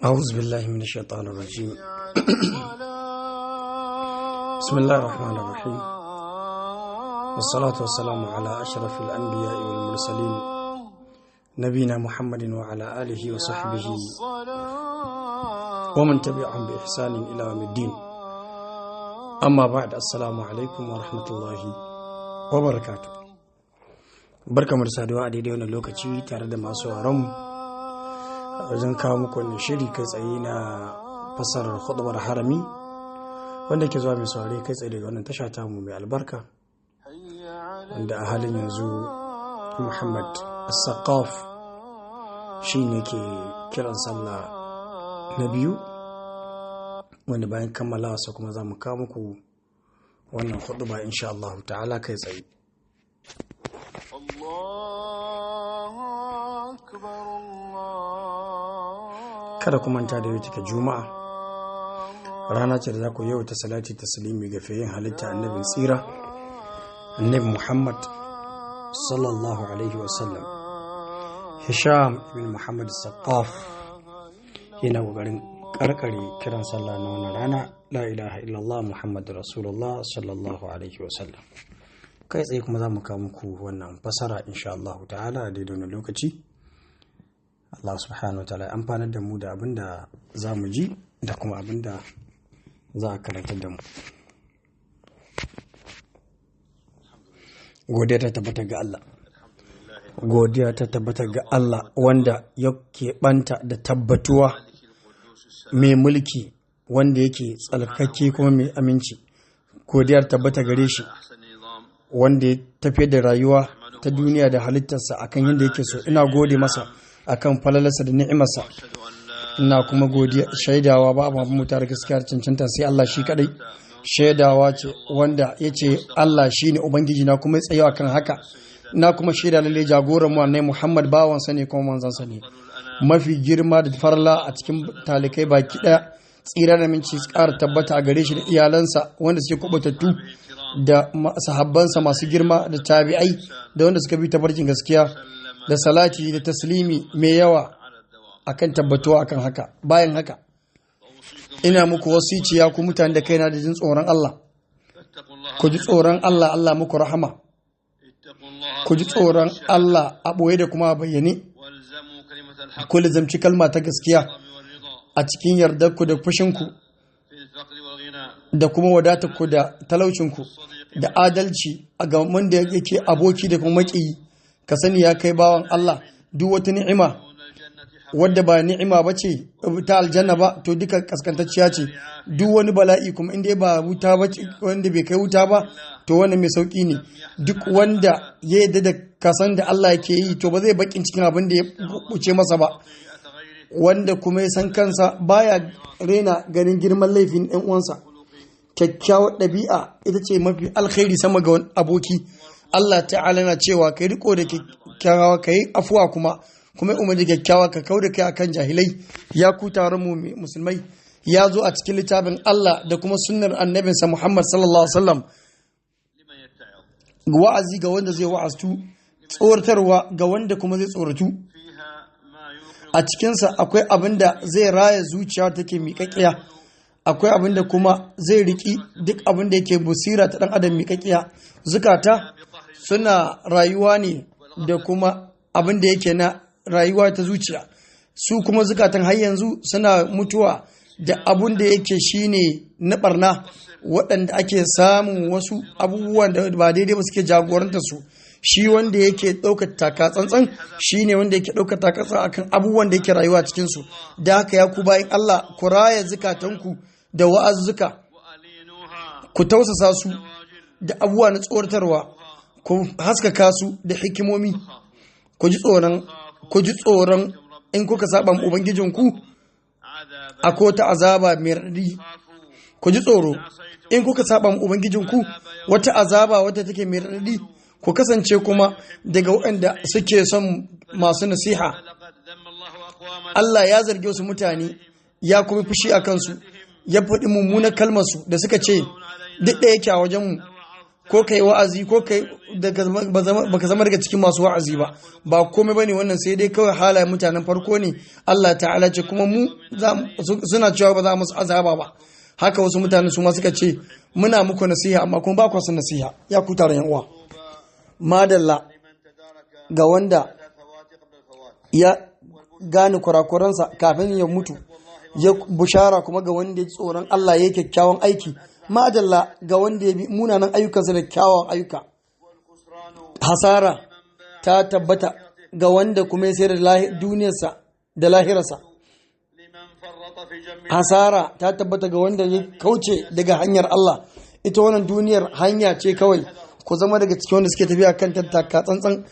أعوذ بالله من الشيطان الرجيم. بسم الله الرحمن الرحيم، والصلاة والسلام على أشرف الأنبياء والمرسلين نبينا محمد وعلى آله وصحبه ومن تبعهم بإحسان إلى يوم الدين. أما بعد، السلام عليكم ورحمة الله وبركاته. بركة مرسادوا عديدي ونالوكتي تارد ما سوارم zan kawo muku wannan shiri kai tsaye na fasarar khutbar harami wanda ke zuwa mai saurare kai tsaye daga wannan tasha ta mu mai albarka, wanda a halin yanzu Muhammad As-Saqaf shine ke kiran sallah na biyu, wanda bayan kammala sa kuma za mu kawo muku wannan khutba insha Allah ta'ala kai tsaye. Kada ku manta da yau take Juma'a, rana ce da za ku yawaita salati taslimi ga fiyin halitta annabin tsira, annabi Muhammad sallallahu alaihi wasallam. Hisham ibn Muhammad Saqaf yana kokarin karkare kiran sallah na wannan rana, la ilaha illallah Muhammadur Rasulullah sallallahu alaihi wasallam. Kai tsaye kuma za mu kawo muku wannan fasara insha Allah ta'ala a daidai wannan lokaci. Allah subhanahu wa ta'ala amfanar da mu da abin da za mu ji da kuma abin da za a karantar da mu. Godiya ta tabbata ga Allah. Godiya ta tabbata ga Allah wanda yake banta da tabbatuwa, mai mulki wanda yake tsalkake kuma mai aminci. Godiya ta tabbata gare shi wanda ya tafiyar da rayuwa ta duniya da halittarsa akan yadda yake so. Ina gode masa akan falalarsa da ni'imarsa, ina kuma godiya shaidawa ba abin mutar gaskiya cancanta sai Allah shi kadai. Shaidawa ce wanda yace Allah shine ubangiji na, kuma tsayawa kan haka. Na kuma shaida lalle jagoran mu annabi Muhammad bawan sa ne kuma manzon sa ne, mafi girma da farla a cikin talikai baki daya. Tsira da minci ƙara tabbata a gare shi da iyalansa wanda suke kubutattu, da sahabbansa masu girma, da tabi'ai da wanda suka bi tabarkin gaskiya, da salati da taslimi mai yawa akan tabbatuwa akan haka. Bayan haka ina muku wasiciya ku mutane da kaina da jin tsoron Allah. Ku ji tsoron Allah, Allah muku rahama. Ku ji tsoron Allah a ɓoye da kuma a bayyane. Ku lazamci kalma ta gaskiya a cikin yardarku da fushinku, da kuma wadatarku da talaucinku, da adalci a ga wanda yake aboki da kuma maƙiyi. Ka sani ya kai bawan Allah, duk wata ni'ima wadda ba ni'ima ba ce ta aljanna ba, to duka kaskantacciya ce. Duk wani bala'i kuma inda ba wuta ba, wanda bai kai wuta ba, to wannan mai sauki ne. Duk wanda ya yarda da kasan da Allah yake yi, to ba zai bakin cikin abin da ya buce masa ba. Wanda kuma ya san kansa baya rena ganin girman laifin ɗan uwansa. Kyakkyawar ɗabi'a ita ce mafi alkhairi sama ga wani aboki. Allah ta'ala na cewa kai riko da kyakkyawa, kai afuwa kuma umarni kyakkyawa, ka kauda kai akan jahilai. Ya ku taron mu musulmai, ya zo a cikin littafin Allah da kuma sunnar annabinsa Muhammad sallallahu alaihi wasallam wa'azi ga wanda zai wa'azu, tsoratarwa ga wanda kuma zai tsoratu. A cikinsa akwai abin da zai raya zuciya take miƙaƙiya, akwai abin da kuma zai riki duk abin da yake basira ta ɗan adam miƙaƙiya. Zukata suna rayuwa ne da kuma abin da yake na rayuwa ta zuciya, su kuma zukatan har yanzu suna mutuwa da abin da yake shine na barna, waɗanda ake samun wasu abubuwan da ba daidai ba suke jagoranta su. Shi wanda yake ɗaukar taka tsantsan shi ne wanda yake ɗaukar taka tsantsan akan abubuwan da yake rayuwa cikin su. Da haka ya ku bayan Allah, ku raya zukatanku da wa'azzuka, ku tausasa su da abubuwa na tsoratarwa, ku haskaka su da hikimomi. Ku ji tsoron in kuka saba ubangijinku akwai wata azaba mai raɗaɗi. Ku ji tsoro in kuka saba ubangijinku wata azaba wata take mai raɗaɗi. Ku kasance kuma daga waɗanda suke son masu nasiha. Allah ya zarge wasu mutane, ya kuma fushi a kansu, ya faɗi mummunar kalmarsu da suka ce duk da yake a wajenmu ko kai wa'azi ko kai baka zama daga cikin masu wa'azi ba komai bane wannan, sai dai kawai halayen mutanen farko ne. Allah ta'ala ce kuma mu suna cewa ba za mu azaba ba, haka wasu mutane su ma suka ce muna muku nasiha amma kuma ba ku son nasiha. Ya ku taron yan uwa, madalla ga wanda ya gane kurakuransa kafin ya mutu, ya bushara kuma ga wanda ya tsoron Allah ya kyakkyawan aiki, madalla ga wanda ya bi munanan ayyukansa da kyawawan ayyuka. Hasara ta tabbata ga wanda kuma ya sayar da duniyarsa da lahirarsa. Hasara ta tabbata ga wanda ya kauce daga hanyar Allah. Ita wannan duniyar hanya ce kawai, ku zama daga cikin wanda suke tafiya kan tattaka tsantsan.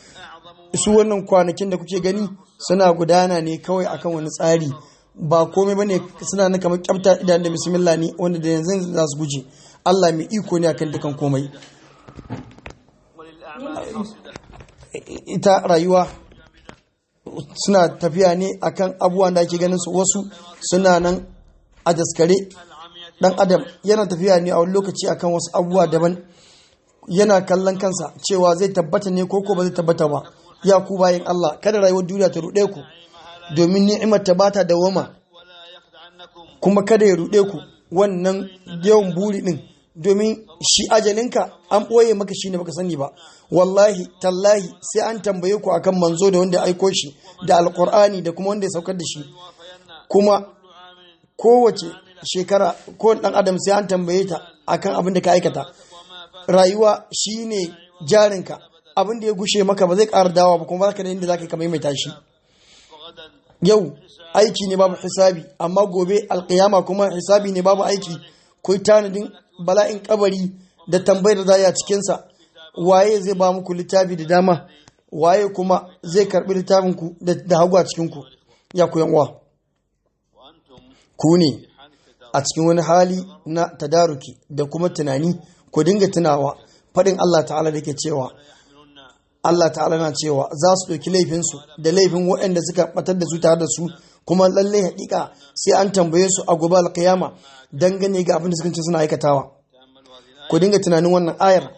Su wannan kwanakin da kuke gani suna gudana ne kawai akan wani tsari, ba komai bane, suna na kamar kyamta idan da bismillah ne wanda da yanzu za su guje. Allah mai iko ne akan dukan komai. Ita rayuwa suna tafiya ne akan abubuwan da ake ganin su, wasu suna nan a daskare. Dan adam yana tafiya ne a wani lokaci akan wasu abubuwa daban, yana kallon kansa cewa zai tabbata ne ko ba zai tabbata ba. Ya ku bayin Allah, kada rayuwar duniya ta ruɗe ku, domin ni'imar ta bata dawama, kuma kada ya ruɗe ku wannan yawan buri din, domin shi ajalinka an ɓoye maka shi ne baka sani ba. Wallahi tallahi sai an tambaye ku akan manzo da wanda ya aiko shi da alkur'ani da kuma wanda ya saukar da shi. Kuma kowace shekara ko dan adam sai an tambaye ta akan abin da ka aikata. Rayuwa shine jarinka, abin da ya gushe maka ba zai ƙara dawa ba, kuma baka da inda zaka maimaita shi. Yau aiki ne babu hisabi, amma gobe alƙiyama kuma hisabi ne babu aiki. Ku tanadin bala'in kabari da tambayar da za a cikinsa. Waye zai ba muku littafi da dama, waye kuma zai karbi littafin ku da hagu a cikin ku? Ya ku yan uwa, ku ne a cikin wani hali na tadaruki da kuma tunani. Ku dinga tunawa faɗin Allah ta'ala da ke cewa, Allah ta'ala na cewa za su ɗauki laifinsu da laifin waɗanda suka ɓatar da su tare da su, kuma lallai haƙiƙa sai an tambaye su a gobe alƙiyama dangane ga abin da suka ce suna aikatawa. Ku dinga tunanin wannan ayar,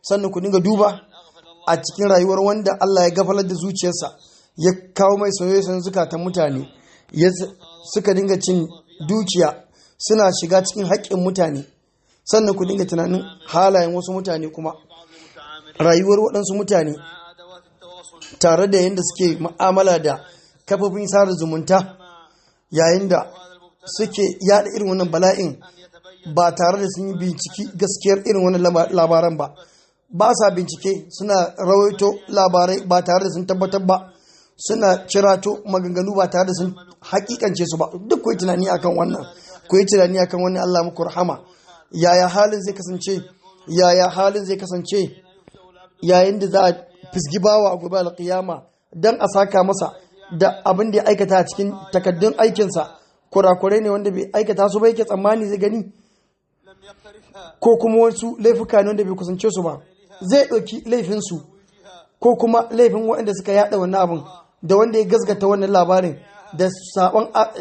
sannan ku dinga duba a cikin rayuwar wanda Allah ya gafalar da zuciyarsa, ya kawo mai soyayyen zukatan mutane, suka dinga cin dukiya suna shiga cikin haƙƙin mutane. Sannan ku dinga tunanin halayen wasu mutane, kuma rayuwar waɗansu mutane tare da yadda suke ma'amala da kafofin sada zumunta, yayin da suke yada irin wannan bala'in ba tare da sun yi binciki gaskiyar irin wannan labaran ba. Ba sa bincike, suna rawaito labarai ba tare da sun tabbatar ba, suna cirato maganganu ba tare da sun hakikance su ba. Duk ku yi tunani akan wannan, ku yi tunani akan wannan. Allah muku rahama. Yaya halin zai kasance, yaya halin zai kasance yayin da za a fisgi bawa a gobe alƙiyama dan a saka masa da abin da ya aikata a cikin takaddun aikinsa. Kurakurai ne wanda bai aikata su ba, yake tsammani zai gani, ko kuma wasu laifuka ne wanda bai kusance su ba, zai ɗauki laifinsu, ko kuma laifin waɗanda suka yaɗa wannan abin, da wanda ya gasgata wannan labarin,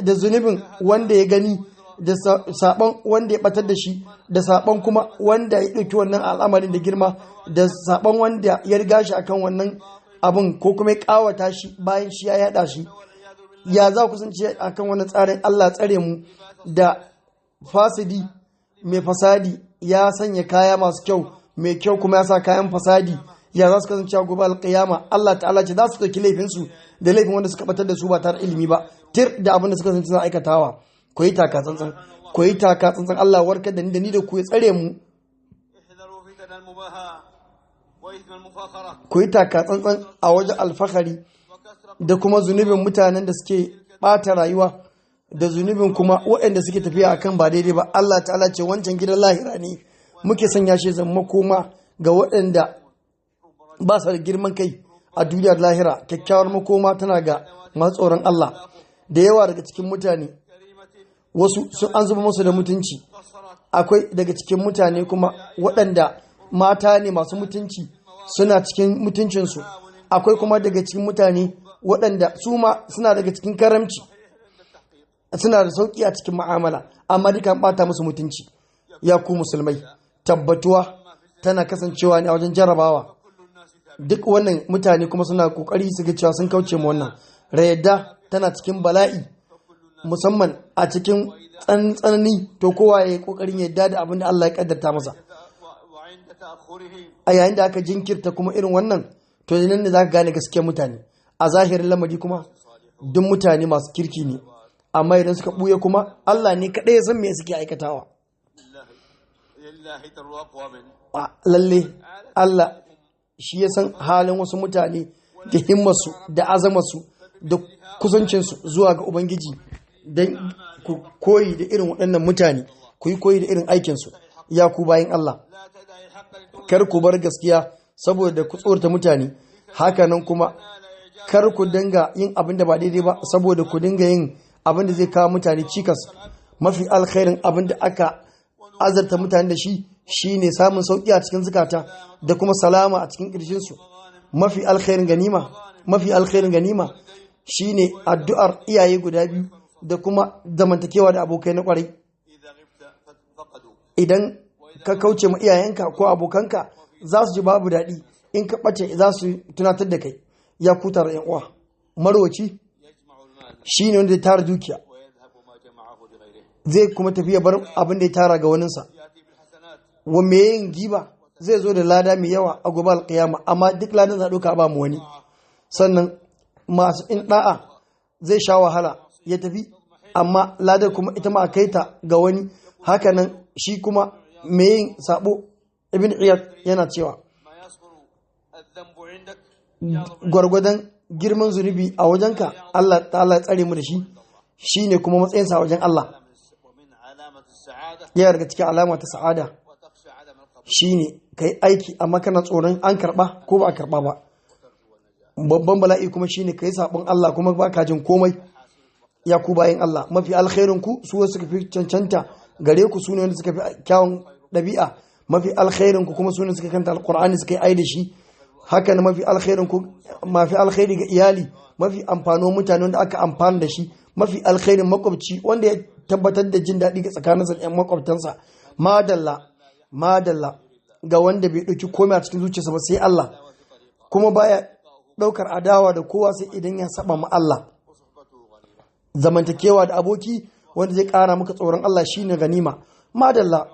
da zunubin wanda ya gani, da saɓon wanda ya ɓatar da shi, da saɓon kuma wanda ya ɗauki wannan al'amarin da girma, da saɓon wanda ya riga shi akan wannan abin, ko kuma ya ƙawata shi bayan shi ya yaɗa shi. Ya za ku kusance akan wannan tsarin? Allah tsare mu da fasidi mai fasadi ya sanya kaya masu kyau, mai kyau kuma ya sa kayan fasadi. Ya za su kasance a gobe alƙiyama? Allah ta'ala ce za su ɗauki laifinsu da laifin wanda suka batar da su ba tare ilimi ba. Tir da abin da suka kasance suna aikatawa. Ku yi taka tsantsan, ku yi taka tsantsan. Allah warkar da ni da ku ya tsare mu. Ku yi taka tsantsan a wajen alfahari da kuma zunubin mutanen da suke ɓata rayuwa, da zunubin kuma waɗanda suke tafiya akan ba daidai ba. Allah ta'ala ce wancan gidan lahira ne muke sanya shi zama makoma ga waɗanda ba su da girman kai a duniyar lahira. Kyakkyawar makoma tana ga masu tsoron Allah. Da yawa daga cikin mutane, wasu sun an zuba musu da mutunci. Akwai daga cikin mutane kuma waɗanda mata ne masu mutunci, suna cikin mutuncinsu. Akwai kuma daga cikin mutane waɗanda su ma suna daga cikin karamci, suna da sauƙi a cikin ma'amala, amma dukan ɓata musu mutunci. Ya ku musulmai, tabbatuwa tana kasancewa ne a wajen jarrabawa. Duk wannan mutane kuma suna kokari su ga cewa sun kauce mu wannan. Yadda tana cikin bala'i musamman a cikin tsanani, to kowa ya yi kokarin yadda da abin da Allah ya kaddarta masa. A yayin da aka jinkirta kuma irin wannan, to nan ne za ka gane gaskiyar mutane. A zahirin lamari kuma duk mutane masu kirki ne, amma idan suka buya kuma Allah ne kaɗai ya san me suke aikatawa. Lalle Allah shi ya san halin wasu mutane da himmarsu da azamarsu da kusancinsu zuwa ga Ubangiji, don ku koyi da irin waɗannan mutane, ku yi koyi da irin aikinsu. Ya ku bayan Allah, kar ku bar gaskiya saboda ku tsorata mutane, hakanan kuma kar ku dinga yin abin da ba daidai ba saboda ku dinga yin abin da zai kawo mutane cikas. Mafi alkhairin abin da aka azarta mutane da shi shine samun sauki a cikin zukata da kuma salama a cikin ƙirshinsu. Mafi alkhairin ganima shine addu'ar iyaye guda biyu da kuma zamantakewa da abokai na kwarai. Idan ka kauce ma iyayenka ko abokanka, za su ji babu daɗi. In ka ɓace, za su tunatar da kai. Ya kutar yan uwa, marwaci shine wanda ya tara dukiya, zai kuma tafiya bar abin da ya tara ga waninsa. Wa me yin giba zai zo da lada mai yawa a gobe alƙiyama, amma duk ladan za ɗauka ba mu wani. Sannan masu in ɗa'a zai sha wahala ya tafi, amma ladar kuma ita ma a kai ta ga wani. Hakanan shi kuma me yin sabo, Ibn Iyad yana cewa gwargwadon girman zunubi a wajenka, Allah ta'ala ya tsare mu da shi, shine kuma matsayinsa a wajen Allah. Ya daga cikin alama ta sa'ada shine kai aiki amma kana tsoron an karba ko ba a karba ba. Babban bala'i kuma shine kai sabon Allah kuma ba ka jin komai. Ya ku bayin Allah, mafi alkhairin ku su suka fi cancanta gare ku, su ne wanda suka fi kyawun ɗabi'a. Mafi alkhairin ku kuma su ne suka kanta alqur'ani suka yi ai da shi. Haka ne mafi alkhairin ku, mafi alkhairi ga iyali, mafi amfano mutane wanda aka amfana da shi, mafi alkhairin makwabci wanda ya tabbatar da jin daɗi ga tsakaninsa da 'yan makwabtansa. Madalla ga wanda bai ɗauki komai a cikin zuciyarsa ba sai Allah, kuma baya ɗaukar adawa da kowa sai idan ya saba ma Allah. Zamantakewa da aboki wanda zai ƙara maka tsoron Allah shine ganima. Madalla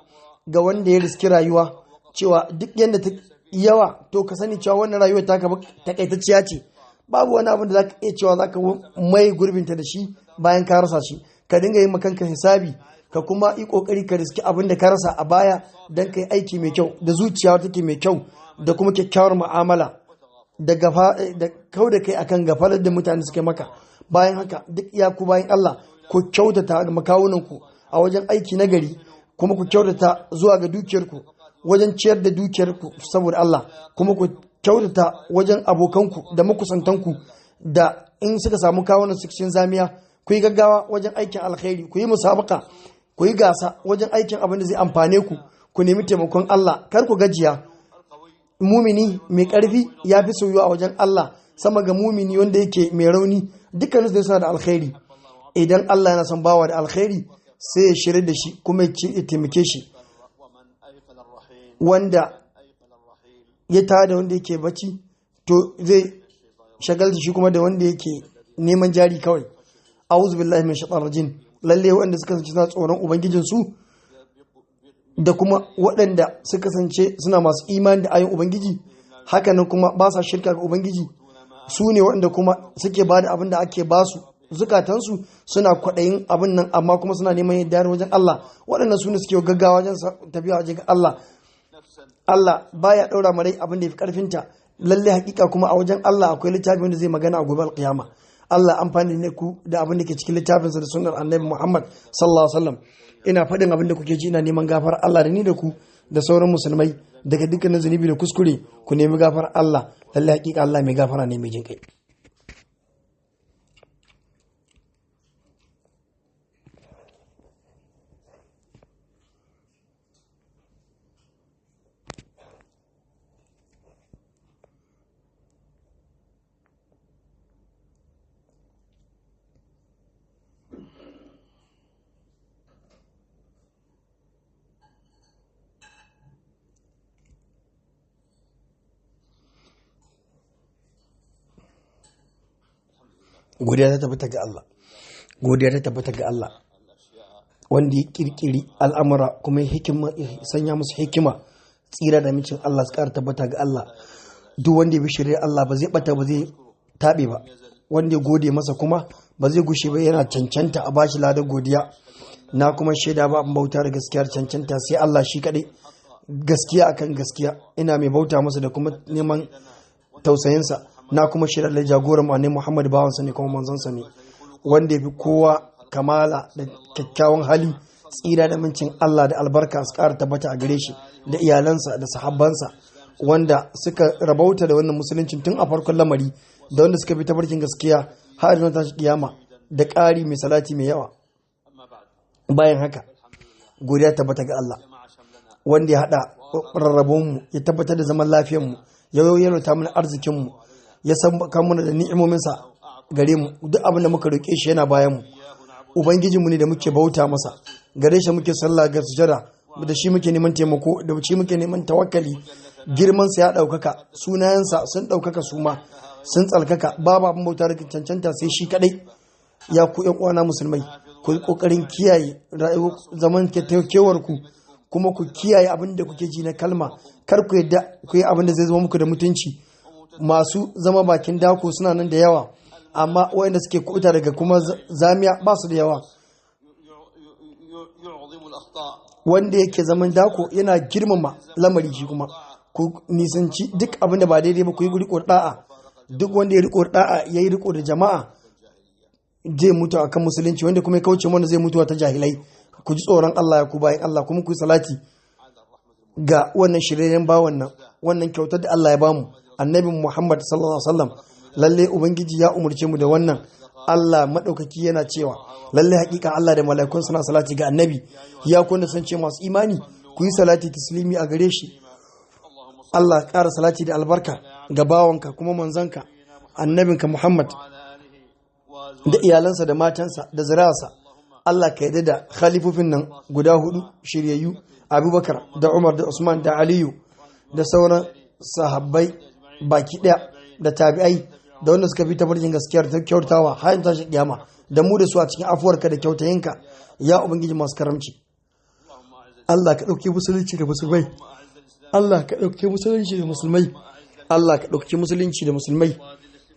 ga wanda ya riski rayuwa cewa duk yadda ta yawa, to ka sani cewa wannan rayuwar taka takaitacciya ce. Babu wani abin da za ka iya cewa za ka mai gurbinta da shi bayan ka rasa shi. Ka dinga yin makanka hisabi, ka kuma yi kokari ka riski abin da ka rasa a baya don ka yi aiki mai kyau da zuciya take mai kyau da kuma kyakkyawar mu'amala da kau da kai akan gafalar da mutane suka maka. Bayan haka duk iyaku bayan Allah, ku kyautata ga makawunanku a wajen aiki na gari, kuma ku kyautata zuwa ga dukiyarku wajen ciyar da dukiyarku saboda Allah, kuma ku kyautata wajen abokanku da makusantanku, da in suka samu kawunan cikin zamiya ku yi gaggawa wajen aikin alkhairi, ku yi musabaka, ku yi gasa wajen aikin abin da zai amfane ku nemi taimakon Allah, kar ku gajiya. Mumini mai ƙarfi ya fi soyuwa a wajen Allah sama ga mumini wanda yake mai rauni. Dukkanin su suna da alkhairi. Idan Allah yana son bawa da alkhairi, sai ya shirya da shi kuma ya taimake shi. Wanda ya tada wanda yake bacci, to zai shagalta shi kuma da wanda yake neman jari kawai. A'udhu billahi min shaitanir rajim. Lalle waɗanda suka kasance suna tsoron ubangijinsu da kuma waɗanda suka kasance suna masu imani da ayin ubangiji, hakanan kuma ba sa shirka ga ubangiji, su ne waɗanda kuma suke ba da abin da ake ba su. Zukatansu suna kwaɗayin abin nan, amma kuma suna neman yadda wajen Allah. Waɗannan su ne suke gaggawa wajen tafiya wajen Allah. Allah baya ɗaura marai abin da ya fi ƙarfinta. Lalle hakika kuma a wajen Allah akwai littafi wanda zai magana a gobe alƙiyama. Allah amfani ne ku da abin da ke cikin littafinsa da sunnar annabi Muhammad sallallahu alaihi wasallam. Ina faɗin abin da kuke ji, ina neman gafar Allah da ni da ku da sauran musulmai daga dukkanin zunubi da kuskure. Ku nemi gafar Allah, lalle hakika Allah mai gafara ne mai jin kai. godiya ta tabbata ga Allah, godiya ta tabbata ga Allah wanda ya kirkiri al'amura kuma ya sanya musu hikima, tsira da micin Allah su ƙara tabbata ga Allah. Duk wanda ya bi shirya Allah ba zai bata ba zai taɓe ba, wanda ya gode masa kuma ba zai gushe ba, yana cancanta a bashi ladar godiya. Na kuma shaida ba an bauta da gaskiyar cancanta sai Allah shi kaɗai, gaskiya akan gaskiya, ina mai bauta masa da kuma neman tausayinsa. Na kuma shaida da jagoran mu Muhammad bawansa ne kuma manzonsa ne, wanda ya fi kowa kamala da kyakkyawan hali, tsira da mincin Allah da albarka su ƙara tabbata a gare shi da iyalansa da sahabbansa wanda suka rabauta da wannan musuluncin tun a farkon lamari, da wanda suka bi tabarkin gaskiya har zuwa tashi kiyama, da ƙari mai salati mai yawa. Bayan haka godiya tabbata ga Allah wanda ya haɗa rarrabonmu, ya tabbatar da zaman lafiyarmu, ya yalwata mana arzikinmu, ya san mana da ni'imominsa gare mu. Duk abin da muka roƙe shi yana bayan mu. Ubangijinmu ne da muke bauta masa, gare shi muke sallah ga sujada, da shi muke neman taimako, da shi muke neman tawakkali. Girmansa ya ɗaukaka, sunayensa sun ɗaukaka, su ma sun tsalkaka, babu abin bauta da cancanta sai shi kaɗai. Ya ku ƴan uwana musulmai, ku yi ƙoƙarin kiyaye rayuwar zaman kewar ku, kuma ku kiyaye abin da kuke ji na kalma. Kar ku yadda ku yi abin da zai zama muku da mutunci. Masu zama bakin dako suna nan da yawa, amma waɗanda suke kuɓuta daga kuma zamiya ba su da yawa. Wanda yake zaman dako yana girmama lamari, shi kuma ku nisanci duk abin da ba daidai ba, ku yi riko da'a. Duk wanda ya riko da'a ya yi riko da jama'a zai mutu akan musulunci, wanda kuma ya kauce mana zai mutuwa ta jahilai. Ku ji tsoron Allah ya ku bayan Allah, kuma ku yi salati ga wannan shiryen ba wannan kyautar da Allah ya bamu, annabi Muhammad sallallahu alaihi wasallam. Lalle ubangiji ya umurce mu da wannan. Allah madaukaki yana cewa lalle hakika Allah da mala'ikun suna salati ga annabi, ya kun san ce masu imani ku yi salati taslimi a gare shi. Allah ƙara salati da albarka ga bawanka kuma manzanka annabinka Muhammad da iyalansa da matansa da zuriyarsa. Allah ka yarda da khalifofin nan guda hudu shiryayyu, Abubakar da Umar da Usman da Aliyu da sauran sahabbai baki daya, da tabi'ai da wanda suka fi tabarjin gaskiyar ta kyautawa har ta shi kiyama, da mu da su a cikin afuwarka da kyautayinka ya ubangiji masu karamci. Allah ka dauke musulunci da musulmai, Allah ka dauke musulunci da musulmai, Allah ka dauke musulunci da musulmai,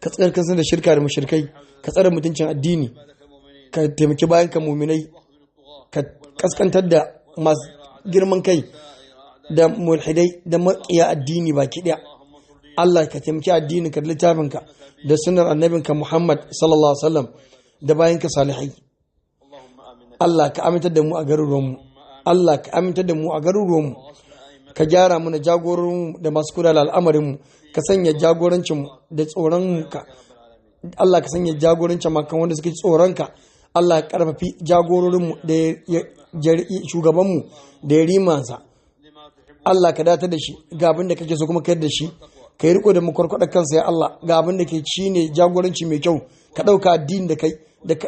ka tsayar kansa da shirka da mushrikai, ka tsare mutuncin addini, ka taimaki bayan ka muminai, ka kaskantar da masu girman kai da mulhidai da maƙiya addini baki ɗaya. Allah ka taimaki addinin ka da littafinka da sunnar annabinka Muhammad sallallahu alaihi wasallam da bayan ka salihai. Allah ka amintar da mu a garuruwanmu, Allah ka amintar da mu a garuruwanmu, ka gyara mana jagororinmu da masu kula da al'amarinmu, ka sanya jagorancinmu da tsoronka. Allah ka sanya jagorancin makan wanda suke tsoronka. Allah ka karfafi jagororinmu da shugabanmu da ya rimansa. Allah ka datar da shi ga abin da kake so kuma ka da shi, ka yi riko da makwarkwada kansa ya Allah ga abin da ke ci ne jagoranci mai kyau. Ka ɗauka addini da kai, da ka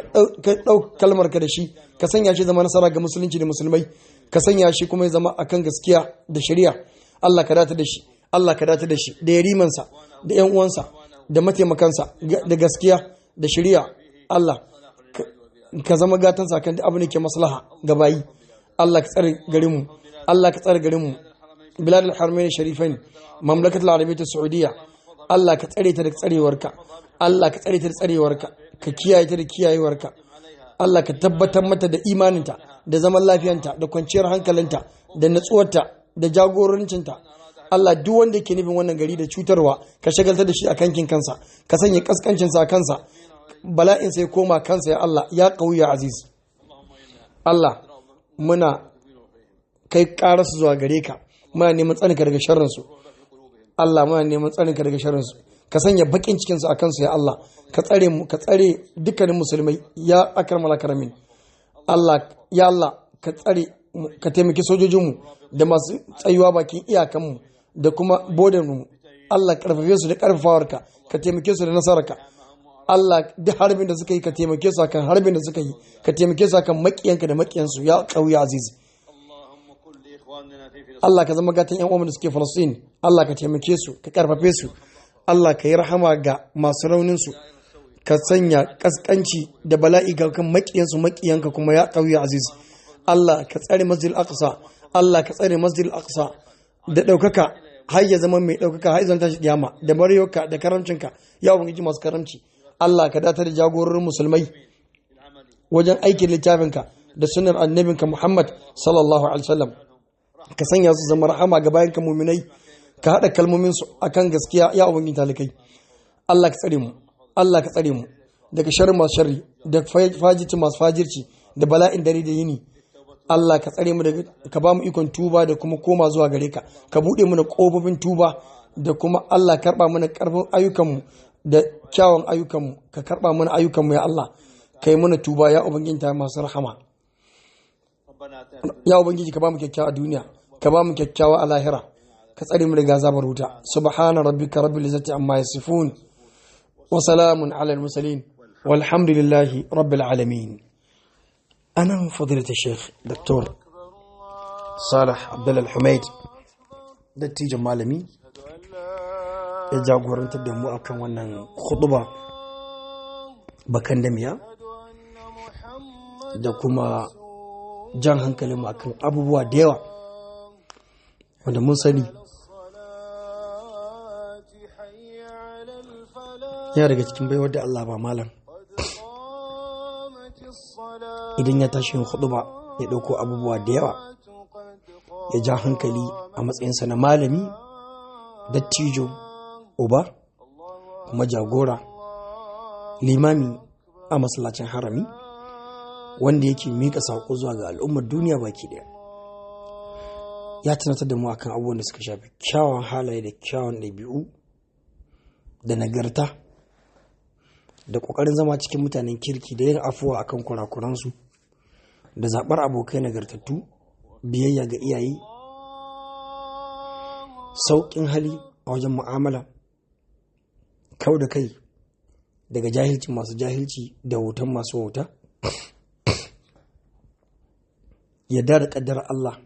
ɗauka kalmar ka da shi, ka sanya shi zama nasara ga musulunci da musulmai, ka sanya shi kuma ya zama akan gaskiya da shari'a. Allah ka datar da shi, Allah ka datar da shi da ya rimansa da ƴan uwansa da mataimakansa da gaskiya da shari'a. Allah ka zama gatansa kan abin da ke maslaha ga bayi. Allah ka tsare garinmu, Allah ka tsare garinmu, bilad al-haramain sharifain, mamlakat al-arabiyyah saudiya. Allah ka tsare ta da tsarewarka, Allah ka tsare ta da tsarewarka, ka kiyaye ta da kiyayewarka. Allah ka tabbatar mata da imaninta da zaman lafiyanta da kwanciyar hankalinta da natsuwarta da jagorancinta. Allah duk wanda yake nufin wannan gari da cutarwa ka shagaltar da shi a kankin kansa, ka sanya kaskancinsa a kansa, bala'in sai koma kansa ya Allah ya qawi ya aziz. Allah muna kai karasu zuwa gare ka, muna neman tsarinka daga sharrinsu. Allah muna neman tsarinka daga sharrinsu, ka sanya bakin cikinsu a kansu ya Allah, ka tsare mu, ka tsare dukkanin musulmai ya akramal akramin. Allah ya Allah ka tsare mu, ka taimaki sojojinmu da masu tsayuwa bakin iyakanmu da kuma bodanmu. Allah karfafe su da karfafawarka, ka taimake su da nasararka. Allah duk harbin da suka yi ka taimake su akan harbin da suka yi, ka taimake su akan makiyanka da makiyansu ya qawi aziz. Allah ka zama gatan yan uwan da suke Falastin, Allah ka taimake su, ka karfafe su. Allah ka yi rahama ga masu raunin su, ka sanya kaskanci da bala'i ga kan makiyansu makiyanka kuma ya qawi aziz. Allah ka tsare masjidil aqsa, Allah ka tsare masjidil aqsa da daukaka har ya zama mai daukaka har zan tashi kiyama da baryoka da karamcinka ya ubangiji masu karamci. Allah ka datar da jagororin musulmai wajen aikin littafinka da sunnar annabinka Muhammad sallallahu alaihi wasallam. Ka sanya su zama rahama ga bayanka mu'minai, ka hada kalmomin su akan gaskiya ya ubangiji talikai. Allah ka tsare mu, Allah ka tsare mu daga sharri masu sharri da fajirci masu fajirci da bala'in dare da yini. Allah ka tsare mu daga, ka ba mu ikon tuba da kuma koma zuwa gare ka, ka bude mana kofofin tuba da kuma Allah karba mana karfin ayyukanmu da kyawun ayyukanmu, ka karba mana ayyukanmu ya Allah, kai mana tuba ya ubangiji ta masu rahama. Ya ubangiji ka ba mu kyakkyawa a duniya, ka ba mu kyakkyawa a lahira, ka tsare mu daga azabar wuta. Subhana rabbika rabbil izzati amma yasifun wa salamun ala al-mursalin walhamdulillahi rabbil alamin. أنا فضيلة الشيخ دكتور صالح عبد الله الحميد dattijan malami ya jagorantar da mu akan wannan khutba bakan damiya da kuma jan hankalin mu akan abubuwa da yawa wanda mun sani ya daga cikin baiwar da Allah ba malam idan ya tashi yin khutba ya dauko abubuwa da yawa ya ja hankali a matsayinsa na malami dattijo uba kuma jagora limami a masallacin harami wanda yake mika sako zuwa ga al'ummar duniya baki daya. Ya tunatar da mu akan abubuwan da suka shafi kyawun halaye da kyawun ɗabi'u da nagarta da ƙoƙarin zama cikin mutanen kirki da yin afuwa akan kurakuransu da zaɓar abokai nagartattu, biyayya ga iyaye, sauƙin hali a wajen mu'amala, kau da kai daga jahilci masu jahilci da wutan masu wuta, yadda da ƙaddar Allah,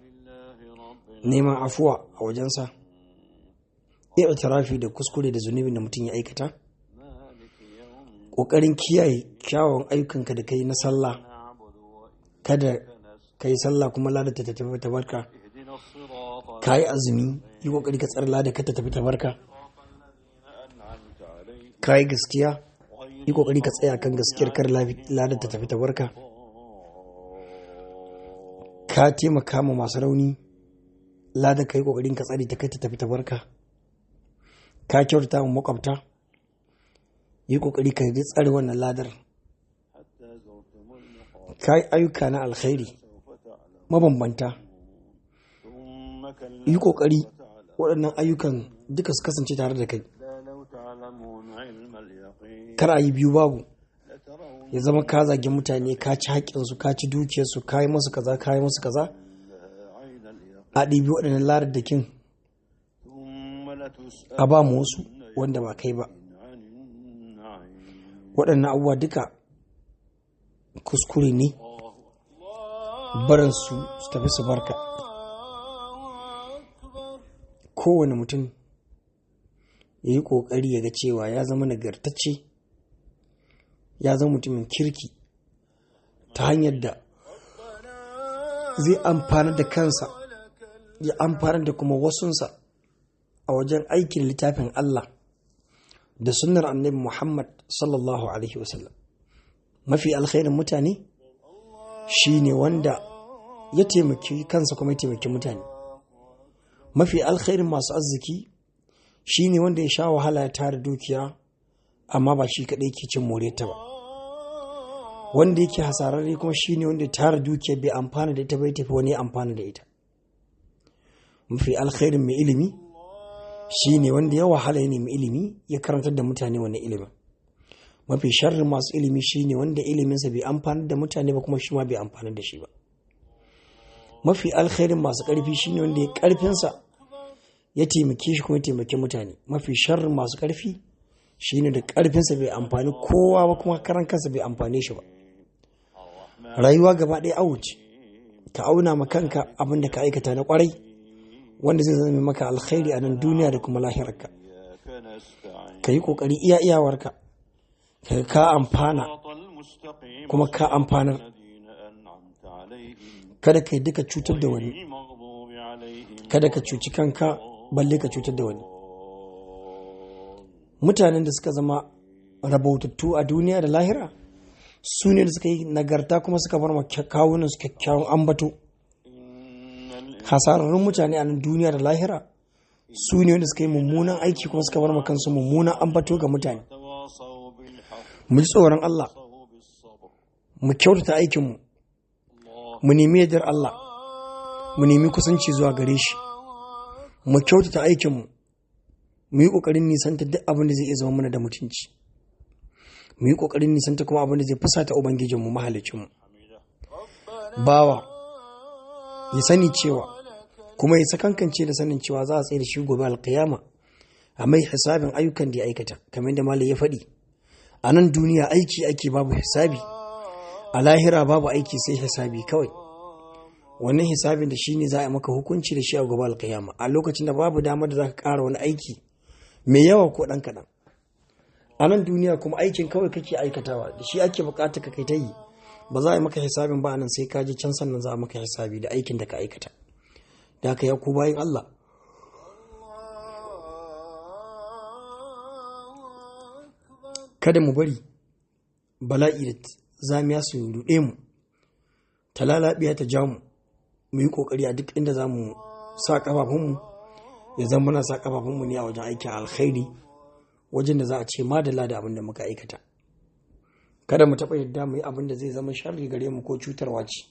neman afuwa a wajensa, i'tirafi da kuskure da zunubin da mutum ya aikata, ƙoƙarin kiyaye kyawun ayyukanka da kai na sallah, kada ka yi sallah kuma ladata ta tafi ta barka, ka yi azumi yi ƙoƙari ka tsara ladata ta tafi ta barka, ka yi gaskiya yi ƙoƙari ka tsaya kan gaskiyar kar ladata ta tafi ta barka, ka taimaka ma masu rauni ladata ka yi ƙoƙarin ka tsari ta kai ta tafi ta barka, ka kyautata ma makwabta yi ƙoƙari ka yi tsare wannan ladar, ka yi ayyuka na alkhairi mabambanta yi ƙoƙari waɗannan ayyukan duka su kasance tare da kai, kar a yi biyu babu, ya zama ka zagi mutane, ka ci haƙƙinsu, ka ci dukiyarsu, ka yi masu kaza, ka yi masu kaza, a ɗibi waɗannan ladadakin a ba mu wasu wanda ba kai ba. Waɗannan abubuwa duka kuskure ne, baransu su tafi su barka. Kowane mutum ya yi ƙoƙari ya ga cewa ya zama nagartacce, ya zama mutumin kirki ta hanyar da zai amfana da kansa ya amfana da kuma wasunsa a wajen aikin littafin Allah da sunnar annabi Muhammad sallallahu alaihi wasallam. Mafi alkhairin mutane shine wanda ya taimaki kansa kuma ya taimaki mutane. Mafi alkhairin masu arziki shine wanda ya sha wahala ya tara dukiya amma ba shi kadai ke cin moreta ba. Wanda yake hasararre kuma shine wanda ya tara dukiya bai amfana da ita bai tafi wani ya amfana da ita. Mafi alkhairin mai ilimi shine wanda ya wahala ya nemi ilimi ya karantar da mutane wannan ilimin. Mafi sharrin masu ilimi shine wanda iliminsa bai amfana da mutane ba kuma shi ma bai amfana da shi ba. Mafi alkhairin masu ƙarfi shine wanda ya ƙarfinsa ya taimake shi kuma ya taimake mutane. Mafi sharrin masu ƙarfi shine da ƙarfinsa bai amfani kowa ba kuma karan kansa bai amfane shi ba. Rayuwa gaba ɗaya awuce, ka auna ma kanka abin da ka aikata na ƙwarai wanda zai zama maka alkhairi a nan duniya da kuma lahirarka. Ka yi ƙoƙari iya iyawarka ka amfana kuma ka amfanar. Kada ka yi duka cutar da wani, kada ka cuci kanka balle ka cutar da wani. Mutanen da suka zama rabautattu a duniya da lahira su ne da suka yi nagarta kuma suka bar kawunan su kyakkyawan ambato. Hasararrun mutane a nan duniya da lahira su ne wanda suka yi mummunan aiki kuma suka bar kansu mummunan ambato ga mutane. Mu ji tsoron Allah, mu kyautata aikinmu, mu nemi yardar Allah, mu nemi kusanci zuwa gare shi, mu kyautata aikinmu, mu yi ƙoƙarin nisanta duk abin da zai iya zama mana da mutunci, mu yi ƙoƙarin nisanta kuma abin da zai fusata Ubangijinmu mahalicinmu. Bawa ya sani cewa kuma ya sakankance da sanin cewa za a tsaye da shi gobe alƙiyama a mai hisabin ayyukan da ya aikata, kamar da Malam ya faɗi. A nan duniya aiki ake babu hisabi, a lahira babu aiki sai hisabi kawai. Wannan hisabin da shi ne za a maka hukunci da shi a gobe alƙiyama, a lokacin da babu damar da za ka ƙara wani aiki mai yawa ko ɗan kaɗan. A nan duniya kuma aikin kawai kake aikatawa, da shi ake buƙatar ka kai ta yi, ba za a yi maka hisabin ba nan sai ka je can sannan za a maka hisabi da aikin da ka aikata. Da haka ya ku bayin Allah, kada mu bari bala'i da zamiya su ruɗe mu, ta lalabiya ta ja mu, mu yi ƙoƙari a duk inda za mu sa ƙafafunmu ya zama muna sa ƙafafunmu ne a wajen aikin alkhairi, wajen da za a ce madalla da abin da muka aikata. Kada mu taɓa yadda mu yi abin da zai zama sharri gare mu ko cutarwa ce.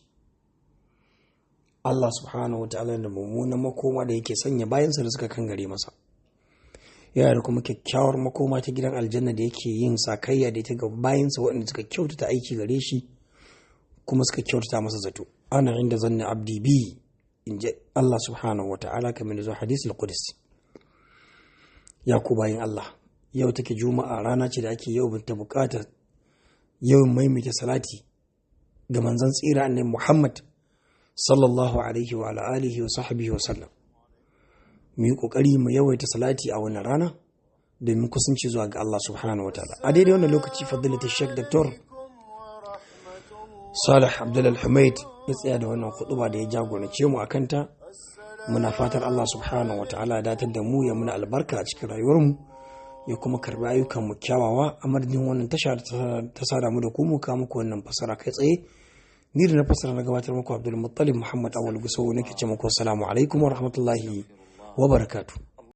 Allah subhanahu wa ta'ala da mummunan makoma da yake sanya bayansa da suka kan gare masa. Yana da kuma kyakkyawar makoma ta gidan aljanna da yake yin sakayya da ita ga bayansa waɗanda suka kyautata aiki gare shi kuma suka kyautata masa zato. Ana inda zanna abdi bi, in ji Allah subhanahu wa ta'ala kamar da zuwa hadisul qudsi. Ya ku bayin Allah, yau take juma'a, rana ce da ake yau ta buƙatar yawan maimaita salati ga manzon tsira annabi Muhammad sallallahu alaihi wa alihi wa sahbihi wa sallam. Mu yi kokari mu yawaita salati a wannan rana domin kusanci zuwa ga Allah subhanahu wa ta'ala. A daidai wannan lokaci fadilatu Sheikh Dr. Salih Abdul Al-Humaid ya tsaya da wannan khutba da ya jagorance mu akan ta. Muna fatar Allah subhanahu wa ta'ala ya datar da mu, ya muna albarka a cikin rayuwarmu, ya kuma karbi ayyukan mu kyawawa. A madadin wannan tasha ta sada mu da ku mu kawo muku wannan fasara kai tsaye, ni da na fasara na gabatar muku Abdul Muttalib Muhammad Awal Gusau nake ce muku assalamu alaikum wa rahmatullahi wa barakatuh.